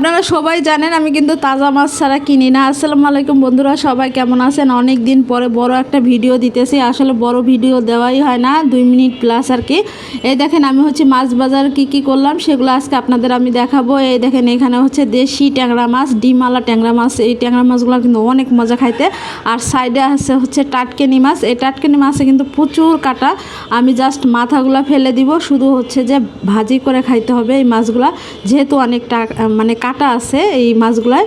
আপনারা সবাই জানেন আমি কিন্তু তাজা মাছ ছাড়া কিনি না। আসসালামু আলাইকুম বন্ধুরা, সবাই কেমন আছেন? অনেক দিন পরে বড় একটা ভিডিও দিতেছি। আসলে বড় ভিডিও দেওয়াই হয় না, 2 মিনিট প্লাস আর কি। এই দেখেন আমি মাছ বাজার কি করলাম সেগুলো আজকে আপনাদের আমি দেখাবো। এই দেখেন এখানে দেশি ট্যাংরা মাছ, ডিমালা ট্যাংরা মাছ। এই ট্যাংরা মাছগুলো কিন্তু অনেক মজা খাইতে। আর সাইডে আছে টাটকেনি মাছ। এই টাটকেনি মাছে কিন্তু প্রচুর কাটা। আমি জাস্ট মাথাগুলো ফেলে দিব, শুধু যে ভাজি করে খাইতে হবে এই মাছগুলা, যেহেতু অনেক মানে কাটা আছে এই মাছগুলায়।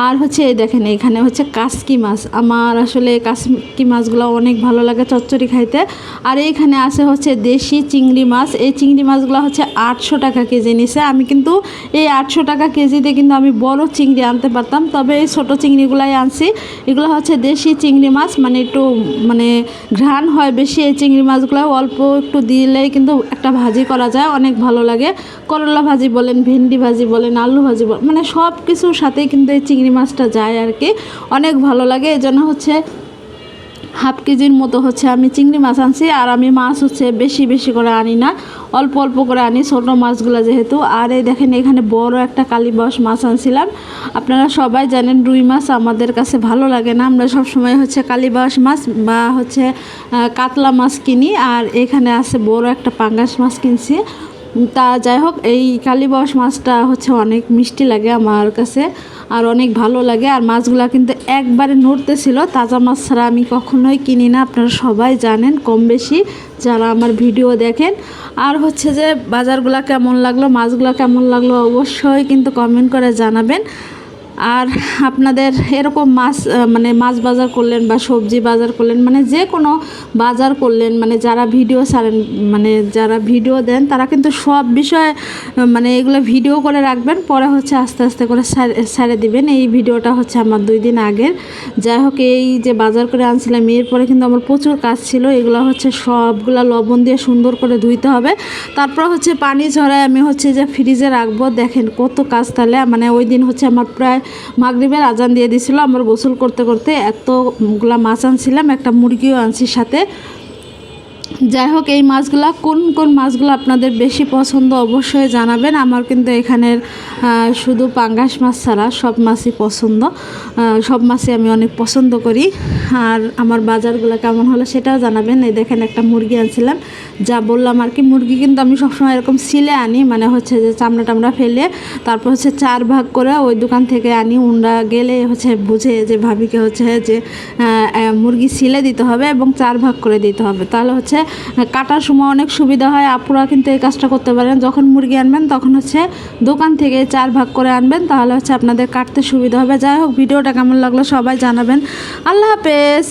আর এই দেখেন এখানে কাসকি মাছ। আমার আসলে কাসকি মাছগুলো অনেক ভালো লাগে চচ্চড়ি খাইতে। আর এইখানে আছে দেশি চিংড়ি মাছ। এই চিংড়ি মাছগুলো 800 টাকা কেজি নিছে। আমি কিন্তু এই 800 টাকা কেজিতে কিন্তু আমি বড় চিংড়ি আনতে পারতাম, তবে এই ছোটো চিংড়িগুলাই আনছি। এগুলো দেশি চিংড়ি মাছ, মানে একটু মানে ঘ্রাণ হয় বেশি। এই চিংড়ি মাছগুলো অল্প একটু দিলেই কিন্তু একটা ভাজি করা যায়, অনেক ভালো লাগে। করলা ভাজি বলেন, ভেন্ডি ভাজি বলেন, আলু ভাজি বলেন, মানে সব কিছুর সাথেই কিন্তু এই চিংড়ি মাছটা যায় আর কি, অনেক ভালো লাগে। এই জন্য হাফ কেজির মতো আমি চিংড়ি মাছ আনছি। আর আমি মাছ বেশি বেশি করে আনি না, অল্প অল্প করে আনি, ছোটো মাছগুলো যেহেতু। আর এই দেখেন এখানে বড় একটা কালীবাউস মাছ আনছিলাম। আপনারা সবাই জানেন রুই মাছ আমাদের কাছে ভালো লাগে না, আমরা সব সময় কালীবাউস মাছ বা কাতলা মাছ কিনি। আর এখানে আছে বড় একটা পাঙ্গাস মাছ কিনছি। তা যাই হোক, এই কালীবাউস মাছটা অনেক মিষ্টি লাগে আমার কাছে, আর অনেক ভালো লাগে। আর মাছগুলা কিন্তু একবারে নড়তেছিল। তাজা মাছ ছাড়া আমি কখনোই কিনি না, আপনারা সবাই জানেন কম বেশি যারা আমার ভিডিও দেখেন। আর যে বাজারগুলা কেমন লাগলো, মাছগুলা কেমন লাগলো অবশ্যই কিন্তু কমেন্ট করে জানাবেন। আর আপনাদের এরকম মাছ মানে মাছ বাজার করলেন বা সবজি বাজার করলেন, মানে যে কোনো বাজার করলেন, মানে যারা ভিডিও ছাড়েন, মানে যারা ভিডিও দেন তারা কিন্তু সব বিষয়ে মানে এগুলো ভিডিও করে রাখবেন, পরে আস্তে আস্তে করে ছেড়ে দিবেন। এই ভিডিওটা আমার 2 দিন আগের। যাই হোক, এই যে বাজার করে আনছিলাম, এরপরে কিন্তু আমার প্রচুর কাজ ছিল। এগুলো সবগুলা লবণ দিয়ে সুন্দর করে ধুইতে হবে, তারপর পানি ঝরায় আমি যে ফ্রিজে রাখবো। দেখেন কত কাজ, তাহলে মানে ওই দিন আমার প্রায় মাগরিবের আজান দিয়ে দিছিল। আমার গোসল করতে করতে এতগুলা মাছ আনছিলাম, একটা মুরগিও আনছি সাথে। যাই হোক, এই মাছগুলা কোন কোন মাছগুলো আপনাদের বেশি পছন্দ অবশ্যই জানাবেন। আমার কিন্তু এখানের শুধু পাঙ্গাস মাছ ছাড়া সব মাছই পছন্দ, সব মাছই আমি অনেক পছন্দ করি। আর আমার বাজারগুলো কেমন হলো সেটাও জানাবেন। এই দেখেন একটা মুরগি আনছিলাম, যা বললাম আর কি। মুরগি কিন্তু আমি সবসময় এরকম সিলে আনি, মানে যে চামড়া টামড়া ফেলে, তারপর 4 ভাগ করে ওই দোকান থেকে আনি। উনরা গেলে বুঝে যে ভাবিকে যে মুরগি সিলে দিতে হবে এবং 4 ভাগ করে দিতে হবে, তাহলে কাটার সময় অনেক সুবিধা হয়। আপুরা কিন্তু এই কাজটা করতে পারেন, যখন মুরগি আনবেন তখন দোকান থেকে 4 ভাগ করে আনবেন, তাহলে আপনাদের কাটতে সুবিধা হবে। যাই হোক, ভিডিওটা কেমন লাগলো সবাই জানাবেন। আল্লাহ হাফেজ।